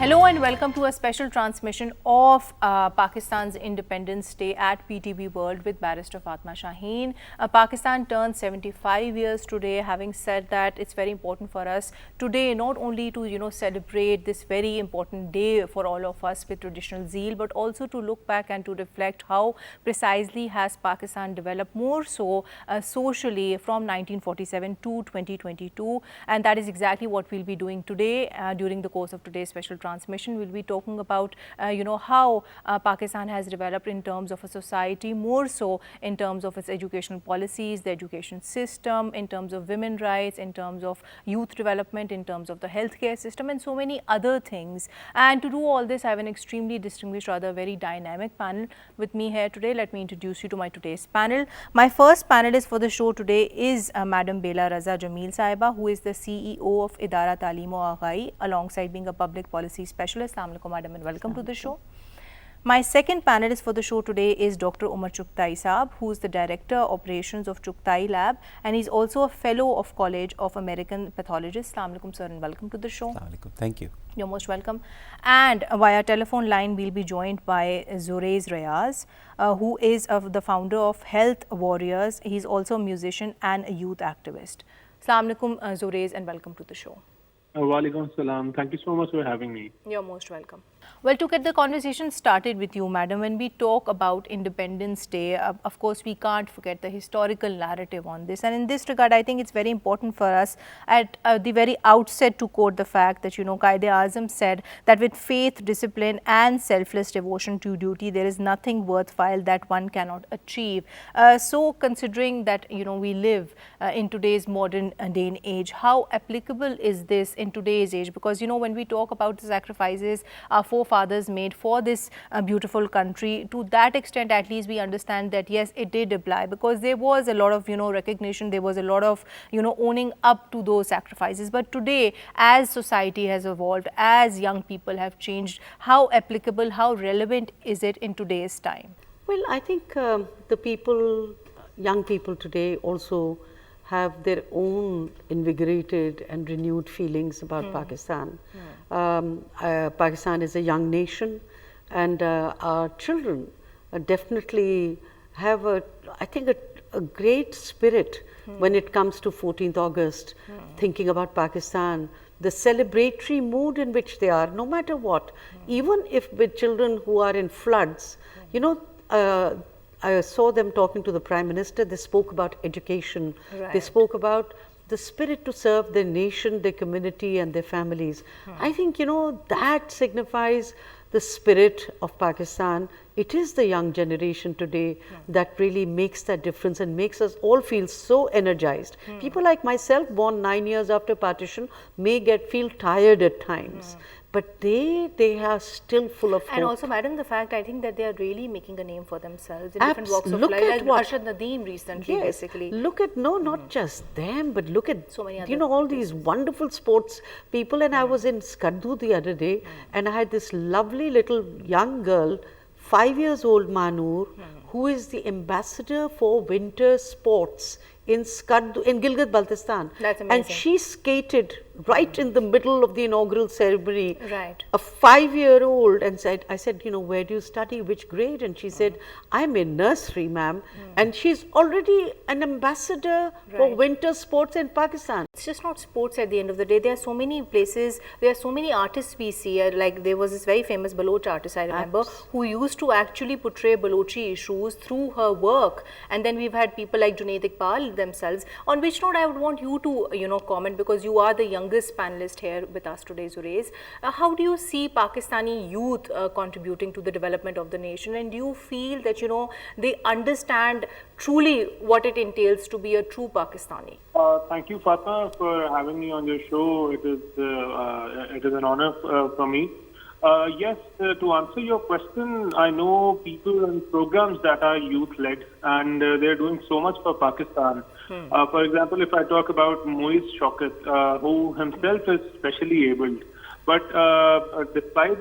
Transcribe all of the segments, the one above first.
Hello and welcome to a special transmission of Pakistan's Independence Day at PTB World with Barrister Fatma Shaheen. Pakistan turns 75 years today. Having said that, it's very important for us today not only to celebrate this very important day for all of us with traditional zeal, but also to look back and to reflect how precisely has Pakistan developed more so socially from 1947 to 2022, and that is exactly what we'll be doing today during the course of today's special transmission. We'll be talking about how Pakistan has developed in terms of a society, more so in terms of its educational policies, the education system, in terms of women rights, in terms of youth development, in terms of the healthcare system, and so many other things. And to do all this, I have an extremely distinguished, rather very dynamic panel with me here today. Let me introduce you to my today's panel. My first panelist for the show today is Madam Bela Raza Jameel Saiba, who is the CEO of Idara Talim o Aghai, alongside being a public policy specialist. Assalamu alaikum, madam, and welcome to the show. My second panelist for the show today is Dr. Umar Chughtai Saab, who is the Director Operations of Chughtai Lab, and he's also a Fellow of College of American Pathologists. Assalamu alaikum, sir, and welcome to the show. Assalamu alaikum. Thank you. You're most welcome. And via telephone line, we'll be joined by Zuraiz Rayaz, who is the founder of Health Warriors. He's also a musician and a youth activist. Assalamu alaikum, Zuraiz, and welcome to the show. Walaikum salam. Thank you so much for having me. You're most welcome. Well, to get the conversation started with you, madam, when we talk about Independence Day, of course, we can't forget the historical narrative on this. And in this regard, I think it's very important for us at the very outset to quote the fact that, Quaid-e-Azam said that with faith, discipline and selfless devotion to duty, there is nothing worthwhile that one cannot achieve. So considering that, we live in today's modern day and age, how applicable is this in today's age? Because, when we talk about the sacrifices our forefathers made for this beautiful country, to that extent at least we understand that yes, it did apply, because there was a lot of recognition, there was a lot of owning up to those sacrifices. But today, as society has evolved, as young people have changed, how applicable, how relevant is it in today's time? Well, I think young people today also have their own invigorated and renewed feelings about Pakistan. Pakistan is a young nation, and our children definitely have a great spirit when it comes to 14th August, thinking about Pakistan, the celebratory mood in which they are, no matter what. Even if with children who are in floods, I saw them talking to the Prime Minister. They spoke about education. Right. They spoke about the spirit to serve their nation, their community and their families. I think, that signifies the spirit of Pakistan. It is the young generation today that really makes that difference and makes us all feel so energized. People like myself, born 9 years after partition, may feel tired at times. But they are still full of hope. And also, madam, the fact I think that they are really making a name for themselves in different walks of life. Like Arshad Nadeem recently, basically. Look at, not just them, but look at, so many other all these wonderful sports people. And I was in Skardu the other day, and I had this lovely little young girl, 5 years old, Manur, who is the ambassador for winter sports in Skardu, in Gilgit-Baltistan. That's amazing. And she skated right in the middle of the inaugural ceremony. Right. A 5-year-old, and I said, where do you study, which grade? And she said, I'm in nursery, ma'am. And she's already an ambassador for winter sports in Pakistan. It's just not sports at the end of the day. There are so many places, there are so many artists we see. Like there was this very famous Baloch artist, I remember, who used to actually portray Balochi issues through her work. And then we've had people like Junaid Iqbal themselves. On which note I would want you to, comment, because you are the youngest panelist here with us today, Zuraiz. How do you see Pakistani youth contributing to the development of the nation? And do you feel that, they understand truly what it entails to be a true Pakistani? Thank you, Fatma, for having me on your show. It is an honor for me. Yes, to answer your question, I know people and programs that are youth-led, and they're doing so much for Pakistan. For example, if I talk about Moiz Shaukat, who himself is specially abled, But despite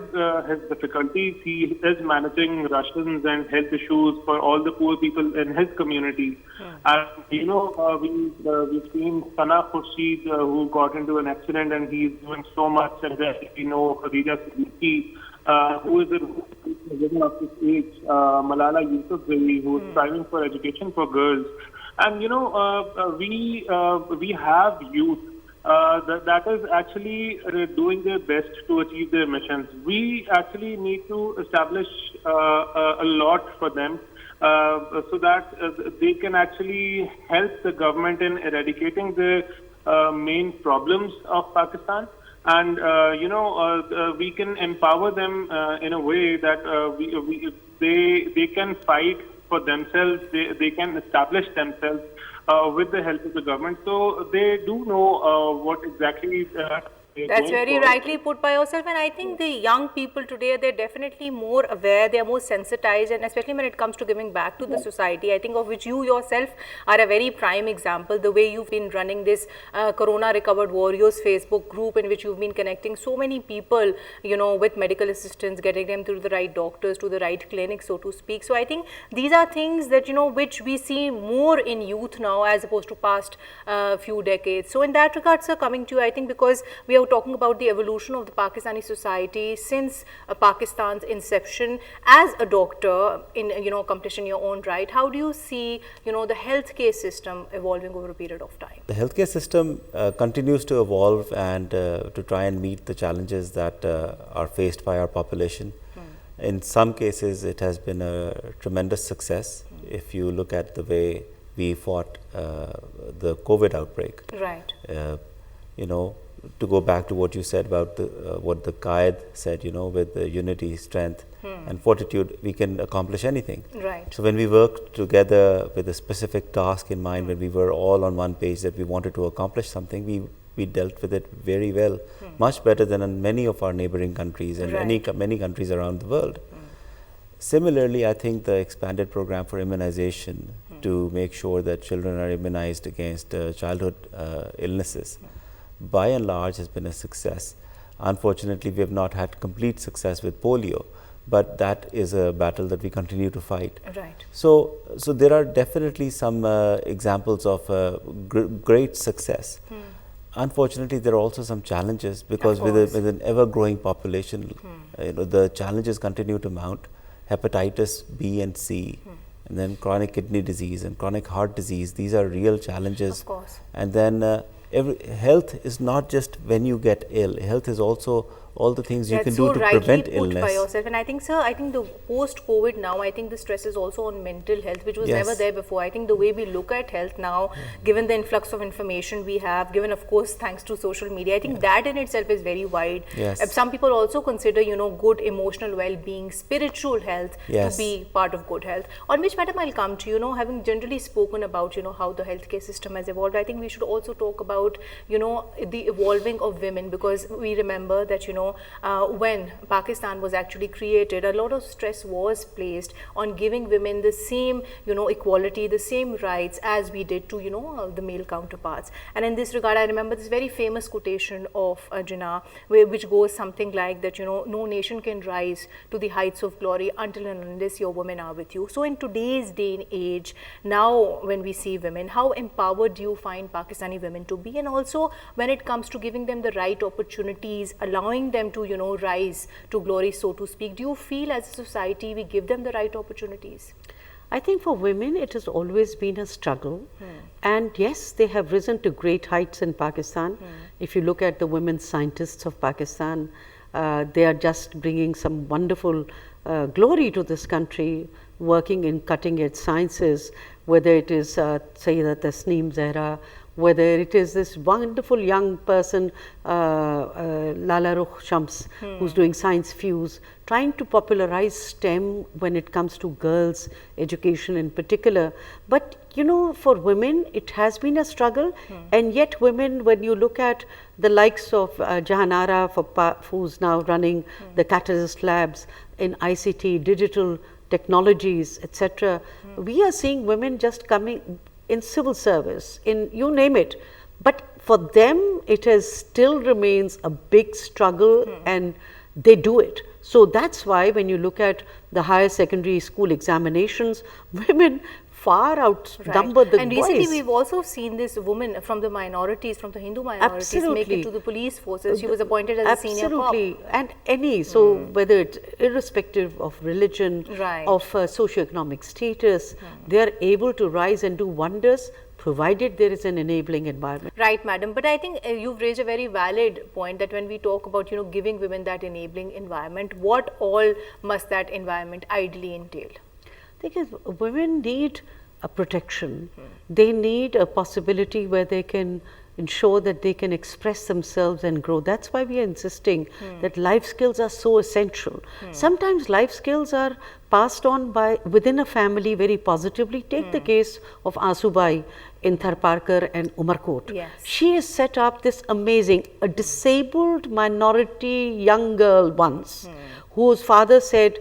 his difficulties, he is managing rations and health issues for all the poor people in his community. And we've seen Sana Khurshid, who got into an accident, and he's doing so much. And then Khadija Siddiqui, who is a woman of this age, Malala Yousafzai, who is striving for education for girls. And we have youth that is actually doing their best to achieve their missions. We actually need to establish a lot for them so that they can actually help the government in eradicating the main problems of Pakistan. And we can empower them in a way that they can fight for themselves. They can establish themselves with the help of the government. So they do know what exactly that's very rightly put by yourself, and I think the young people today, they're definitely more aware, they're more sensitized, and especially when it comes to giving back to the society, I think of which you yourself are a very prime example. The way you've been running this Corona Recovered Warriors Facebook group, in which you've been connecting so many people, with medical assistance, getting them to the right doctors, to the right clinics, so to speak. So I think these are things that, which we see more in youth now as opposed to past few decades. So in that regard, sir, coming to you, I think because we are talking about the evolution of the Pakistani society since Pakistan's inception, as a doctor in accomplishing your own right, how do you see the healthcare system evolving over a period of time? The healthcare system continues to evolve and to try and meet the challenges that are faced by our population. In some cases, it has been a tremendous success. If you look at the way we fought the COVID outbreak, right? To go back to what you said about what the Qaid said, with the unity, strength and fortitude, we can accomplish anything. Right. So when we worked together with a specific task in mind, when we were all on one page that we wanted to accomplish something, we dealt with it very well, much better than in many of our neighboring countries and many countries around the world. Similarly, I think the expanded program for immunization to make sure that children are immunized against childhood illnesses, by and large has been a success. Unfortunately, we have not had complete success with polio, but that is a battle that we continue to fight. Right. So there are definitely some examples of great success. Unfortunately, there are also some challenges because with an ever-growing population, the challenges continue to mount. Hepatitis B and C, and then chronic kidney disease and chronic heart disease. These are real challenges. Of course. And then health is not just when you get ill. Health is also all the things you can do to prevent illness. By yourself. And I think, sir, the post-COVID now, I think the stress is also on mental health, which was never there before. I think the way we look at health now, given the influx of information we have, given, of course, thanks to social media, I think that in itself is very wide. Some people also consider, good emotional well-being, spiritual health to be part of good health. On which, madam, I'll come to, having generally spoken about, how the healthcare system has evolved, I think we should also talk about, the evolving of women, because we remember that, when Pakistan was actually created, a lot of stress was placed on giving women the same, equality, the same rights as we did to, the male counterparts. And in this regard, I remember this very famous quotation of Jinnah, which goes something like that, no nation can rise to the heights of glory until and unless your women are with you. So in today's day and age, now when we see women, how empowered do you find Pakistani women to be? And also when it comes to giving them the right opportunities, allowing them to, rise to glory, so to speak, do you feel as a society we give them the right opportunities? I think for women it has always been a struggle, and yes, they have risen to great heights in Pakistan. If you look at the women scientists of Pakistan, they are just bringing some wonderful glory to this country, working in cutting edge sciences, whether it is Sayyidat Tasneem Zahra, whether it is this wonderful young person, Lala Rukh Shams, who's doing science fuse, trying to popularize STEM when it comes to girls' education in particular. But for women, it has been a struggle, and yet women, when you look at the likes of Jahanara, who's now running the Catalyst Labs in ICT, digital technologies, etc., we are seeing women just coming in civil service, in you name it. But for them, it has still remains a big struggle, and they do it. So that's why when you look at the higher secondary school examinations, women far outnumber the boys. And recently we've also seen this woman from the minorities, from the Hindu minorities, make it to the police forces. She was appointed as a senior cop. Absolutely, and any, so whether it's irrespective of religion, of socioeconomic status, they are able to rise and do wonders, provided there is an enabling environment. Right, madam. But I think you've raised a very valid point that when we talk about, giving women that enabling environment, what all must that environment ideally entail? Because women need a protection. They need a possibility where they can ensure that they can express themselves and grow. That's why we are insisting that life skills are so essential. Sometimes life skills are passed on by within a family very positively. Take the case of Asubai in Tharparkar and Umarkot. Yes. She has set up this amazing, a disabled minority young girl once, whose father said,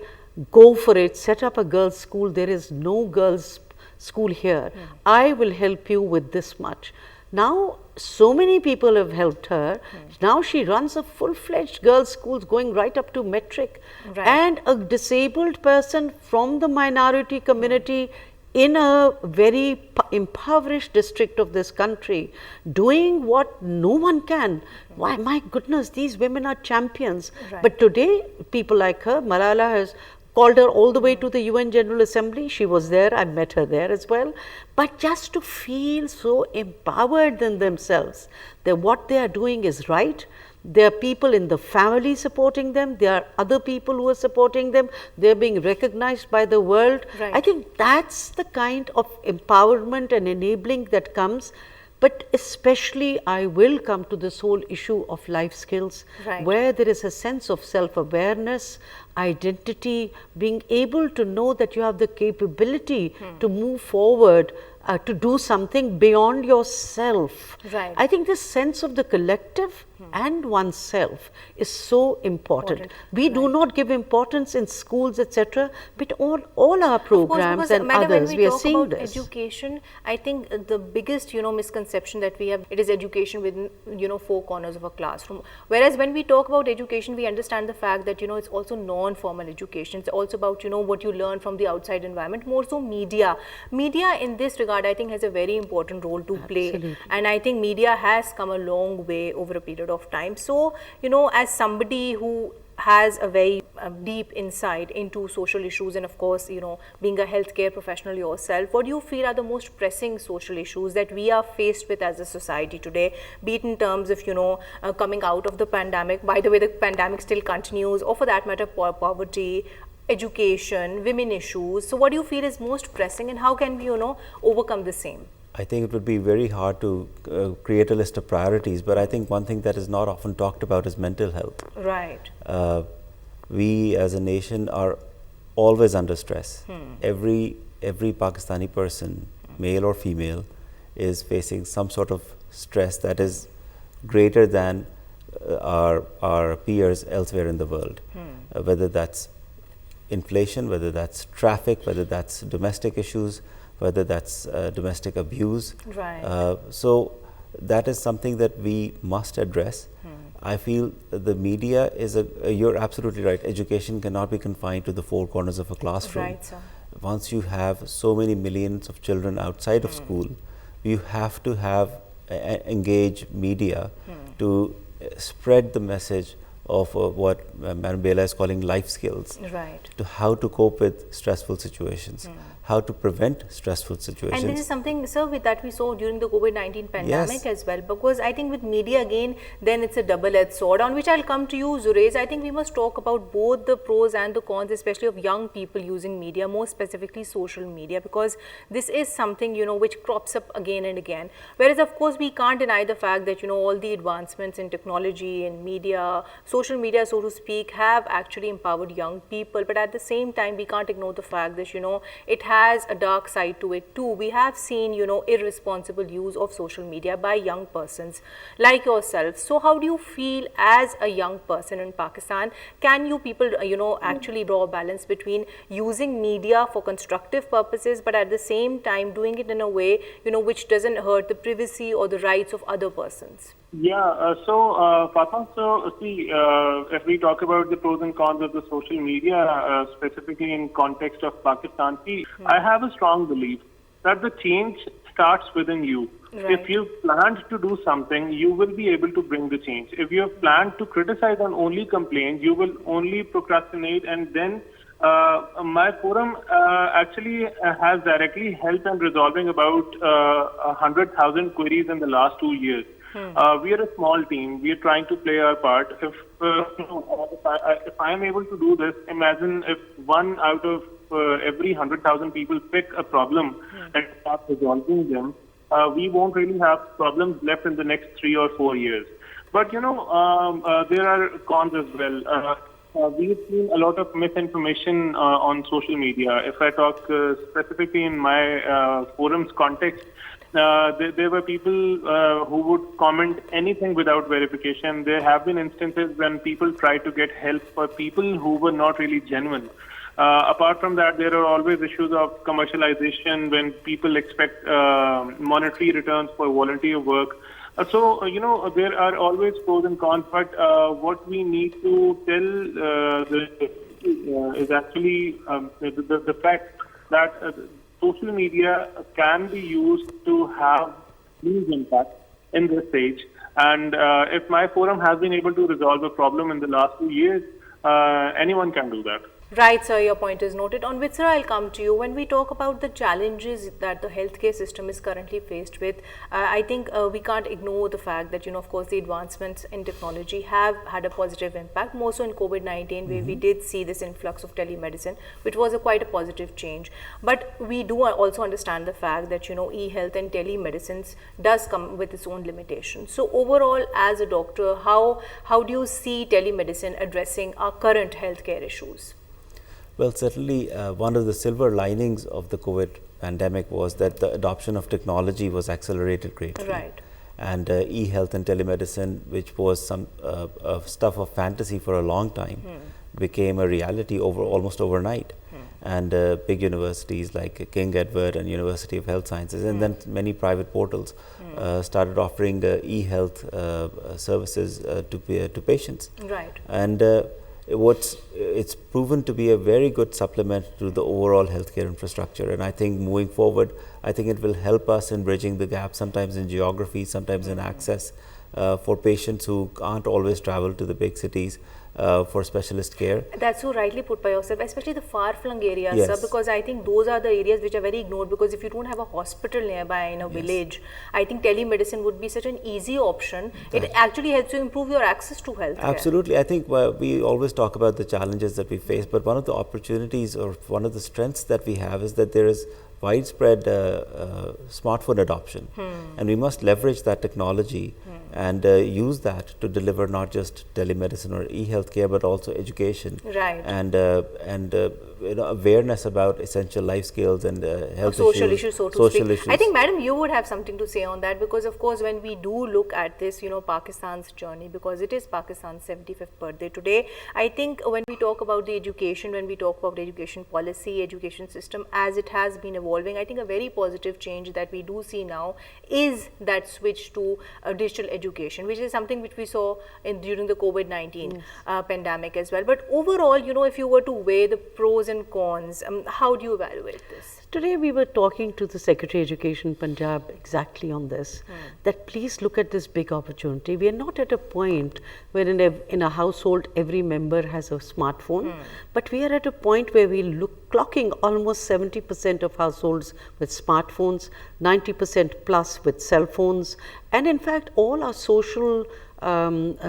go for it, set up a girls' school. There is no girls' school here. I will help you with this much. Now, so many people have helped her. Now she runs a full-fledged girls' schools going right up to metric. And a disabled person from the minority community in a very impoverished district of this country, doing what no one can. Why, my goodness, these women are champions. But today, people like her, Malala has called her all the way to the UN General Assembly. She was there, I met her there as well. But just to feel so empowered in themselves, that what they are doing is right. There are people in the family supporting them. There are other people who are supporting them. They are being recognized by the world. I think that's the kind of empowerment and enabling that comes. But especially, I will come to this whole issue of life skills, where there is a sense of self-awareness, identity, being able to know that you have the capability to move forward, to do something beyond yourself. I think this sense of the collective and oneself is so important. We do not give importance in schools, etc., but all our programs and others, we are seeing this. Education, I think the biggest, misconception that we have, it is education within, four corners of a classroom. Whereas when we talk about education, we understand the fact that, it's also non-formal education. It's also about, what you learn from the outside environment, more so media. Media in this regard, I think, has a very important role to play. And I think media has come a long way over a period of time. So, as somebody who has a very deep insight into social issues, and of course, being a healthcare professional yourself, what do you feel are the most pressing social issues that we are faced with as a society today, be it in terms of, coming out of the pandemic, by the way, the pandemic still continues, or for that matter, poverty, education, women issues. So what do you feel is most pressing, and how can we, overcome the same? I think it would be very hard to create a list of priorities, but I think one thing that is not often talked about is mental health. We as a nation are always under stress. Every Pakistani person, male or female, is facing some sort of stress that is greater than our peers elsewhere in the world, whether that's inflation, whether that's traffic, whether that's domestic issues, whether that's domestic abuse. So that is something that we must address. I feel the media is you're absolutely right, education cannot be confined to the four corners of a classroom. Once you have so many millions of children outside of school, you have to engage media to spread the message of what Madam Bela is calling life skills, to how to cope with stressful situations, how to prevent stressful situations. And this is something, sir, that we saw during the COVID-19 pandemic as well, because I think with media again, then it's a double-edged sword, on which I'll come to you, Zuraiz. I think we must talk about both the pros and the cons, especially of young people using media, more specifically social media, because this is something, which crops up again and again. Whereas, of course, we can't deny the fact that, all the advancements in technology and media, social media, so to speak, have actually empowered young people. But at the same time, we can't ignore the fact that, it has has a dark side to it too. We have seen, irresponsible use of social media by young persons like yourself. So how do you feel as a young person in Pakistan? Can you people, actually draw a balance between using media for constructive purposes, but at the same time doing it in a way, which doesn't hurt the privacy or the rights of other persons? Yeah, Fatma, see, if we talk about the pros and cons of the social media, specifically in context of Pakistan, I have a strong belief that the change starts within you. Right. If you've planned to do something, you will be able to bring the change. If you have planned to criticize and only complain, you will only procrastinate, and then my forum actually has directly helped in resolving about 100,000 queries in the last 2 years. We are a small team. We are trying to play our part. If I am able to do this, imagine if one out of every 100,000 people pick a problem and start resolving them, we won't really have problems left in the next 3 or 4 years. But there are cons as well. We've seen a lot of misinformation on social media. If I talk specifically in my forum's context, there were people who would comment anything without verification. There have been instances when people tried to get help for people who were not really genuine. Apart from that, there are always issues of commercialization when people expect monetary returns for volunteer work. So, there are always pros and cons, but what we need to tell is actually the fact that social media can be used to have huge impact in this stage. And if my forum has been able to resolve a problem in the last 2 years, anyone can do that. Right, sir, your point is noted. On which, sir, I'll come to you. When we talk about the challenges that the healthcare system is currently faced with, I think we can't ignore the fact that, of course, the advancements in technology have had a positive impact, more so in COVID-19, where we did see this influx of telemedicine, which was quite a positive change. But we do also understand the fact that, e-health and telemedicine does come with its own limitations. So overall, as a doctor, how do you see telemedicine addressing our current healthcare issues? Well, certainly one of the silver linings of the COVID pandemic was that the adoption of technology was accelerated greatly. Right. And e-health and telemedicine, which was some stuff of fantasy for a long time, became a reality almost overnight. And big universities like King Edward and University of Health Sciences, and then many private portals started offering e-health services to patients. Right. And it's proven to be a very good supplement to the overall healthcare infrastructure, and I think moving forward, I think it will help us in bridging the gap, sometimes in geography, sometimes in access for patients who can't always travel to the big cities for specialist care. That's so rightly put by yourself, especially the far-flung areas, Yes. sir, because I think those are the areas which are very ignored, because if you don't have a hospital nearby in a village, I think telemedicine would be such an easy option. It actually helps you improve your access to health. Absolutely. I think we always talk about the challenges that we face, but one of the opportunities or one of the strengths that we have is that there is widespread smartphone adoption, and we must leverage that technology and use that to deliver not just telemedicine or e-health care, but also education, Right. and awareness about essential life skills and health social issues, so to social speak. issues. I think, madam, you would have something to say on that, because of course when we do look at this, Pakistan's journey, because it is Pakistan's 75th birthday today, I think when we talk about the education, when we talk about education policy, education system as it has been evolving, I think a very positive change that we do see now is that switch to digital education, which is something which we saw during the COVID-19 pandemic as well. But overall, if you were to weigh the pros and cons, how do you evaluate this? Today we were talking to the Secretary Education Punjab exactly on this, that please look at this big opportunity. We are not at a point where in a household every member has a smartphone, but we are at a point where we clocking almost 70% of households with smartphones, 90% plus with cell phones, and in fact all our social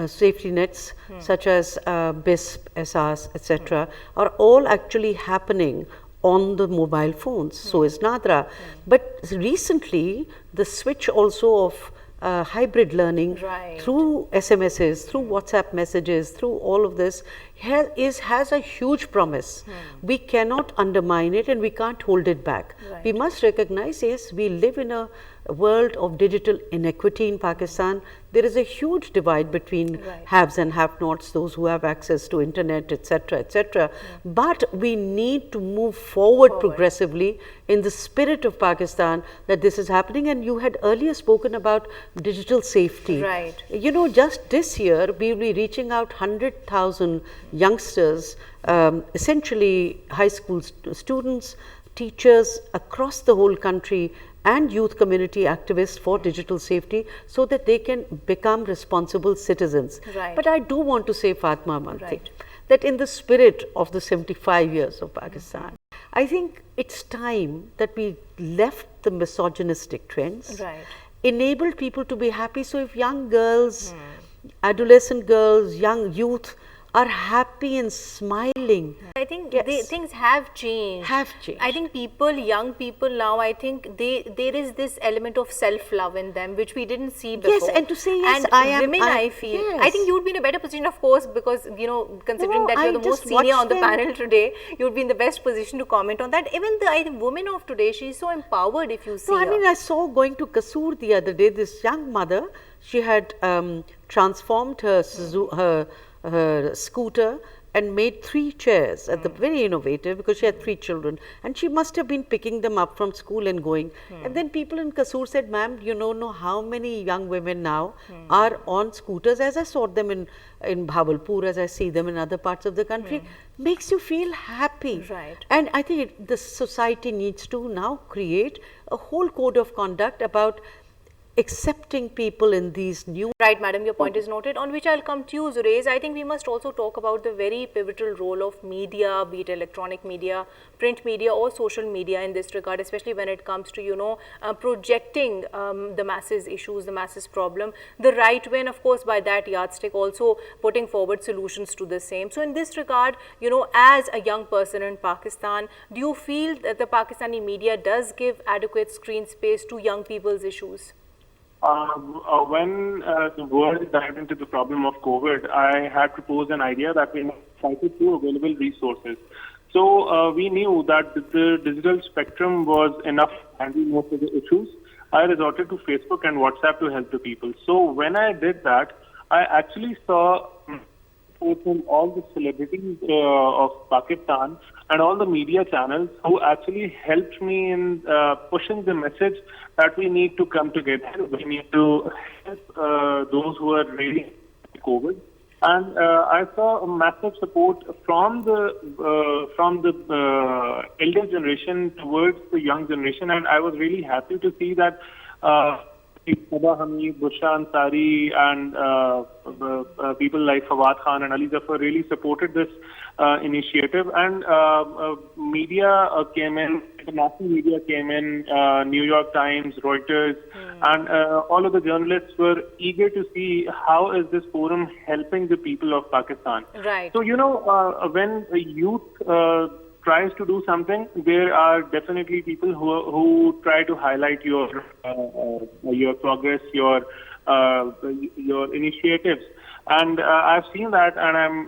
safety nets such as BISP, SRs, etc. are all actually happening on the mobile phones. So is Nadra. But recently the switch also of hybrid learning Right. through SMSs, through WhatsApp messages, through all of this has a huge promise. We cannot undermine it and we can't hold it back. Right. We must recognize, yes, we live in a world of digital inequity in Pakistan. There is a huge divide between Right. haves and have-nots, those who have access to internet, etc., etc. But we need to move forward progressively in the spirit of Pakistan that this is happening. And you had earlier spoken about digital safety. Right. You know, just this year we will be reaching out 100,000 youngsters, essentially high school students, teachers across the whole country, and youth community activists for digital safety, so that they can become responsible citizens. Right. But I do want to say, Fatma, one thing, Right. that in the spirit of the 75 years of Pakistan, I think it's time that we left the misogynistic trends, Right. enabled people to be happy. So if young girls, adolescent girls, young youth are happy and smiling, I think Yes. things have changed. Have changed. I think young people now, I think there is this element of self-love in them, which we didn't see before. Yes, and to say, yes, and I am- women, I- I feel, yes. I think you would be in a better position, of course, because, you know, considering No, that you're I the most just senior on watch the them. panel today, you would be in the best position to comment on that. Even the woman of today, she's so empowered if you see No, I her. mean, I saw going to Kasur the other day, this young mother, she had transformed her, her scooter and made 3 chairs at the very innovative, because she had 3 children and she must have been picking them up from school and going. And then people in Kasur said, ma'am, you don't know how many young women now are on scooters, as I saw them in Bhavalpur, as I see them in other parts of the country. Makes you feel happy. Right. And I think the society needs to now create a whole code of conduct about accepting people in these new. Right, madam, your point is noted, on which I'll come to you, Zuraiz. I think we must also talk about the very pivotal role of media, be it electronic media, print media or social media in this regard, especially when it comes to, you know, projecting the masses issues, the masses problem. The right way, and of course, by that yardstick, also putting forward solutions to the same. So in this regard, you know, as a young person in Pakistan, do you feel that the Pakistani media does give adequate screen space to young people's issues? When the world dived into the problem of COVID, I had proposed an idea that we cited 2 available resources. So we knew that the digital spectrum was enough to handle most of the issues. I resorted to Facebook and WhatsApp to help the people. So when I did that, I actually saw from all the celebrities of Pakistan and all the media channels who actually helped me in pushing the message that we need to come together. We need to help those who are really COVID. And I saw a massive support from the elder generation towards the young generation, and I was really happy to see that Sabah Hamid, Bushra Ansari, and people like Fawad Khan and Ali Zafar really supported this initiative. And media came in, international media came in, New York Times, Reuters, and all of the journalists were eager to see how is this forum helping the people of Pakistan. Right. So, you know, when a youth tries to do something, there are definitely people who try to highlight your progress, your initiatives. And I've seen that, and I'm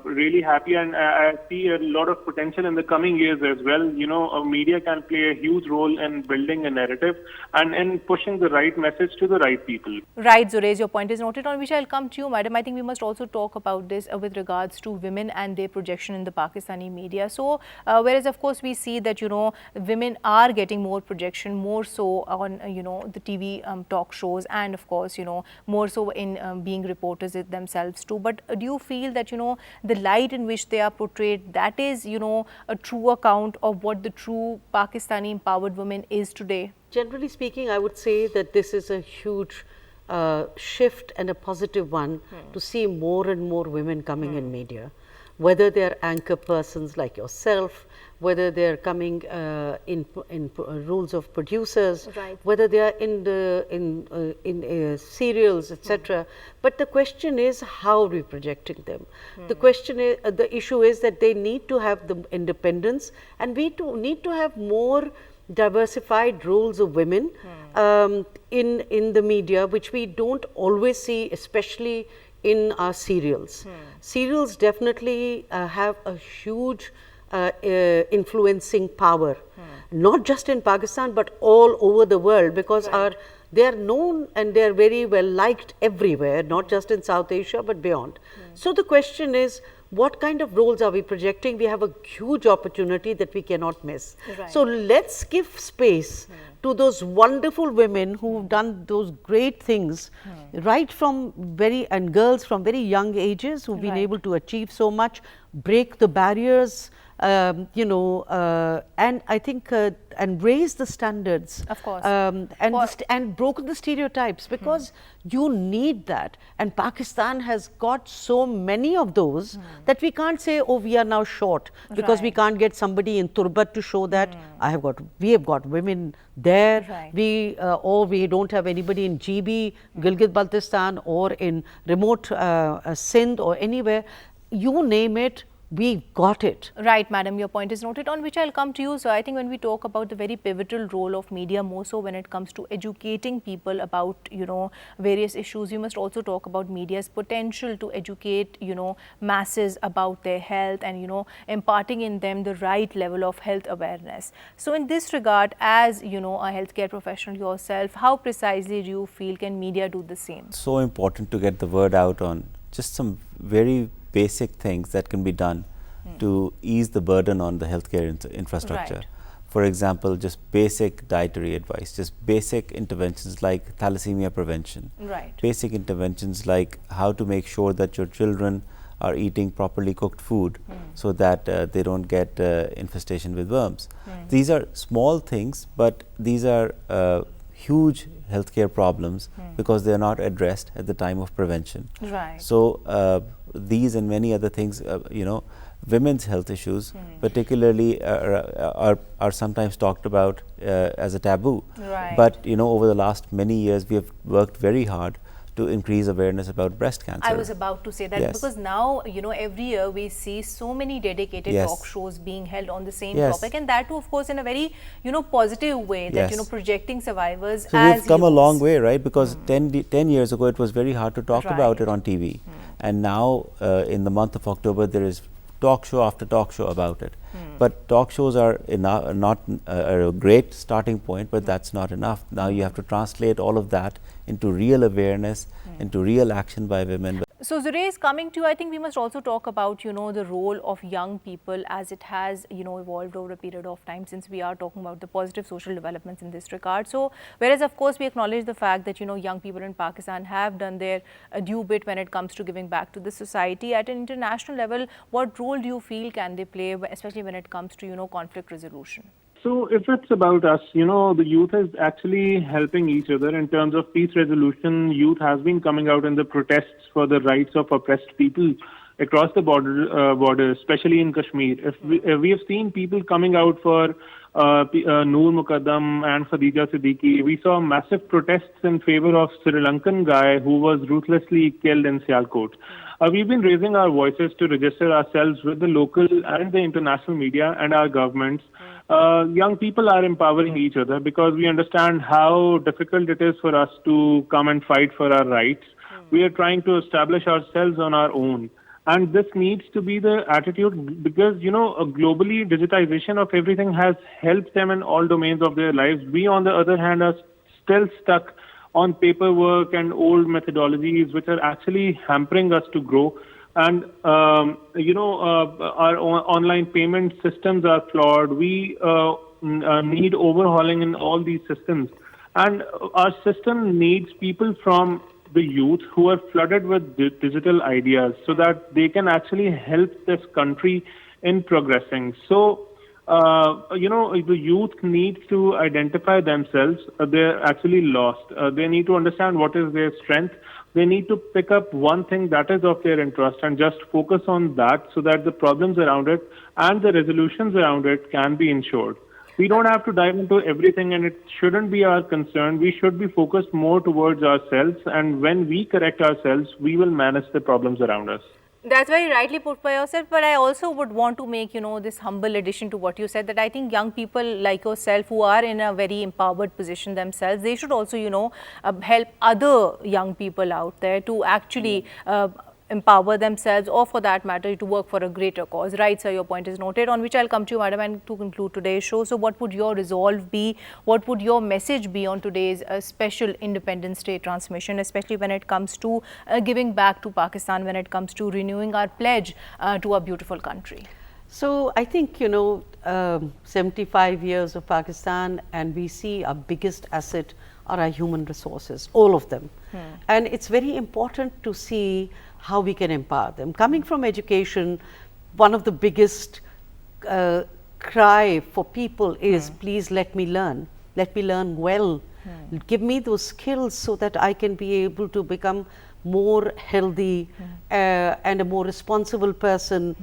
really happy, and I see a lot of potential in the coming years as well. You know, media can play a huge role in building a narrative and in pushing the right message to the right people. Right, Zuraiz, your point is noted, on which I'll come to you, madam. I think we must also talk about this with regards to women and their projection in the Pakistani media. So, whereas of course we see that, you know, women are getting more projection, more so on, you know, the TV talk shows, and of course, you know, more so in being reporters themselves too. But do you feel that, you know, the light in which they are portrayed, that is, you know, a true account of what the true Pakistani empowered woman is today? Generally speaking, I would say that this is a huge shift and a positive one to see more and more women coming in media, whether they are anchor persons like yourself, whether they are coming in roles of producers, Right. whether they are in serials, etc. But the question is, how are we projecting them? The question is, the issue is that they need to have the independence, and we need to have more diversified roles of women in the media, which we don't always see, especially in our serials. Serials definitely have a huge influencing power, not just in Pakistan but all over the world, because they are known and they are very well liked everywhere, not just in South Asia but beyond. So the question is, what kind of roles are we projecting? We have a huge opportunity that we cannot miss. So let's give space to those wonderful women who've done those great things, right from and girls from very young ages who've been able to achieve so much, break the barriers, and I think and raise the standards, of course, and broken the stereotypes, because you need that, and Pakistan has got so many of those that we can't say, oh, we are now short because we can't get somebody in Turbat to show that we have got women there, or we don't have anybody in GB, Gilgit-Baltistan, or in remote Sindh or anywhere, you name it, we got it. Right, madam, your point is noted, on which I'll come to you. So I think when we talk about the very pivotal role of media, more so when it comes to educating people about, various issues, you must also talk about media's potential to educate, masses about their health and, imparting in them the right level of health awareness. So in this regard, as, a healthcare professional yourself, how precisely do you feel can media do the same? So important to get the word out on just some very basic things that can be done to ease the burden on the healthcare infrastructure. For example, just basic dietary advice, just basic interventions like thalassemia prevention, basic interventions like how to make sure that your children are eating properly cooked food so that they don't get infestation with worms. These are small things, but these are huge healthcare problems because they are not addressed at the time of prevention. So these and many other things, women's health issues particularly are sometimes talked about as a taboo. But over the last many years we have worked very hard to increase awareness about breast cancer. I was about to say that because now, every year we see so many dedicated talk shows being held on the same topic, and that too, of course, in a very, positive way, that, projecting survivors so as we've come a long way, right? Because 10 years ago, it was very hard to talk about it on TV. And now, in the month of October, there is talk show after talk show about it. But talk shows are not a great starting point, but that's not enough. Now you have to translate all of that into real awareness, into real action by women. So Zurays, coming to you, I think we must also talk about, the role of young people as it has, evolved over a period of time, since we are talking about the positive social developments in this regard. So, whereas of course we acknowledge the fact that, young people in Pakistan have done their due bit when it comes to giving back to the society, at an international level, what role do you feel can they play, especially when it comes to, conflict resolution? So if it's about us, the youth is actually helping each other in terms of peace resolution. Youth has been coming out in the protests for the rights of oppressed people across the border, especially in Kashmir. If we have seen people coming out for Noor Muqaddam and Khadija Siddiqui, we saw massive protests in favor of Sri Lankan guy who was ruthlessly killed in Sialkot. We've been raising our voices to register ourselves with the local and the international media and our governments. Young people are empowering each other because we understand how difficult it is for us to come and fight for our rights. We are trying to establish ourselves on our own. And this needs to be the attitude because, globally, digitization of everything has helped them in all domains of their lives. We, on the other hand, are still stuck on paperwork and old methodologies which are actually hampering us to grow. And, our online payment systems are flawed. We need overhauling in all these systems. And our system needs people from the youth who are flooded with digital ideas so that they can actually help this country in progressing. So, the youth needs to identify themselves. They're actually lost. They need to understand what is their strength. They need to pick up one thing that is of their interest and just focus on that so that the problems around it and the resolutions around it can be ensured. We don't have to dive into everything, and it shouldn't be our concern. We should be focused more towards ourselves, and when we correct ourselves, we will manage the problems around us. That's very rightly put by yourself, but I also would want to make, this humble addition to what you said, that I think young people like yourself who are in a very empowered position themselves, they should also, help other young people out there to actually empower themselves, or for that matter to work for a greater cause. Right, sir, your point is noted, on which I'll come to you, madam, and to conclude today's show. So what would your resolve be? What would your message be on today's special Independence Day transmission, especially when it comes to giving back to Pakistan, when it comes to renewing our pledge to our beautiful country? So I think, 75 years of Pakistan, and we see our biggest asset are our human resources, all of them. And it's very important to see how we can empower them. Coming from education, one of the biggest cry for people is, please let me learn well, give me those skills so that I can be able to become more healthy and a more responsible person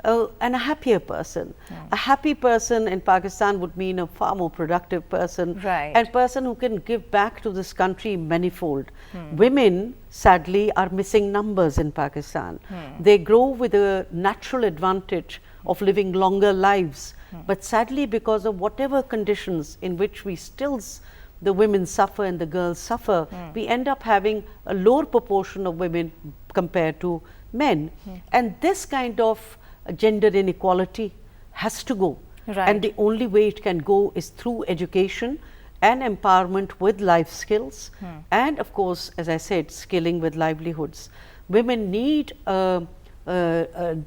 and a happier person. A happy person in Pakistan would mean a far more productive person, and a person who can give back to this country manifold. Women, sadly, are missing numbers in Pakistan. They grow with a natural advantage of living longer lives, but sadly, because of whatever conditions in which the women suffer and the girls suffer, we end up having a lower proportion of women compared to men. And this kind of gender inequality has to go. And the only way it can go is through education and empowerment with life skills, and of course, as I said, skilling with livelihoods. Women need a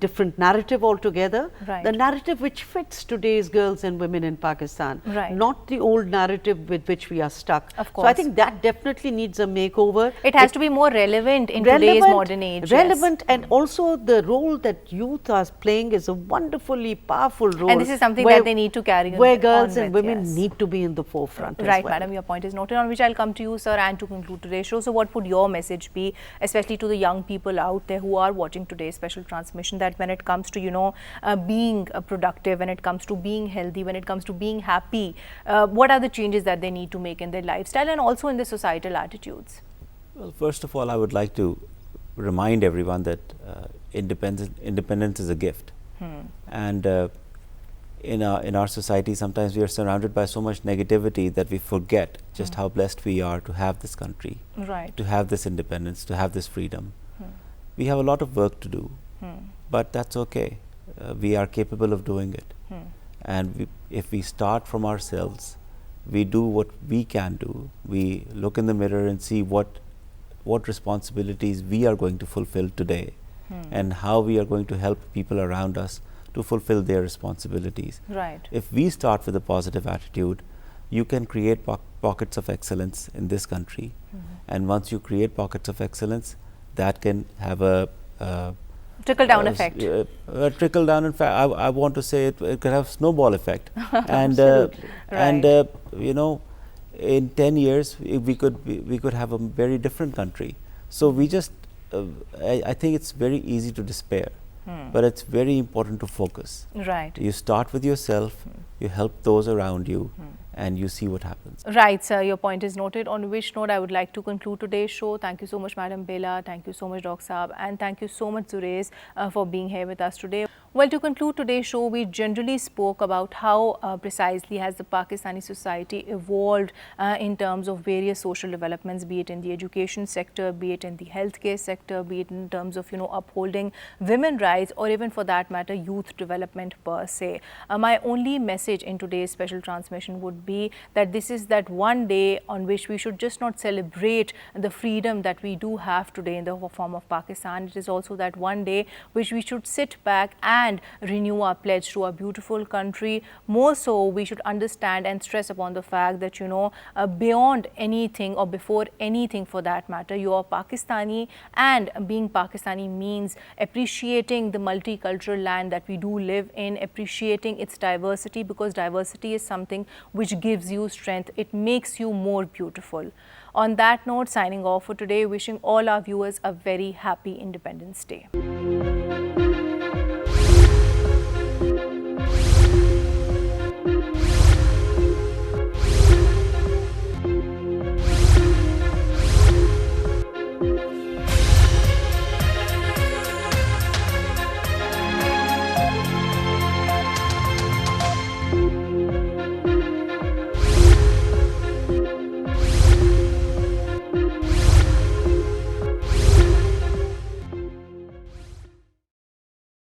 different narrative altogether, the narrative which fits today's girls and women in Pakistan, not the old narrative with which we are stuck. So I think that definitely needs a makeover. It has to be more relevant in today's modern age. Relevant, and also the role that youth are playing is a wonderfully powerful role. And this is something that they need to carry on. Where girls and women need to be in the forefront. Right, madam, your point is noted, on which I'll come to you, sir, and to conclude today's show. So what would your message be, especially to the young people out there who are watching today's special transmission, that when it comes to being productive, when it comes to being healthy, when it comes to being happy, what are the changes that they need to make in their lifestyle and also in their societal attitudes? Well, first of all, I would like to remind everyone that independence is a gift, and in our society sometimes we are surrounded by so much negativity that we forget just how blessed we are to have this country, to have this independence, to have this freedom. We have a lot of work to do, but that's okay. We are capable of doing it. And if we start from ourselves, we do what we can do. We look in the mirror and see what responsibilities we are going to fulfill today, and how we are going to help people around us to fulfill their responsibilities. If we start with a positive attitude, you can create pockets of excellence in this country. And once you create pockets of excellence, that can have a trickle-down effect. Trickle-down effect. I want to say it can have snowball effect. And in 10 years we could have a very different country. So we just I think it's very easy to despair, but it's very important to focus. You start with yourself, you help those around you, and you see what happens. Right, sir, your point is noted, on which note I would like to conclude today's show. Thank you so much, Madam Bela, thank you so much, Dr. Saab, and thank you so much, Zurez, for being here with us today. Well, to conclude today's show, we generally spoke about how precisely has the Pakistani society evolved in terms of various social developments, be it in the education sector, be it in the healthcare sector, be it in terms of upholding women rights, or even for that matter youth development per se. My only message in today's special transmission would be that this is that one day on which we should just not celebrate the freedom that we do have today in the form of Pakistan. It is also that one day which we should sit back and renew our pledge to our beautiful country. More so, we should understand and stress upon the fact that beyond anything, or before anything for that matter, you are Pakistani, and being Pakistani means appreciating the multicultural land that we do live in, appreciating its diversity, because diversity is something which gives you strength. It makes you more beautiful. On that note, signing off for today, wishing all our viewers a very happy Independence Day.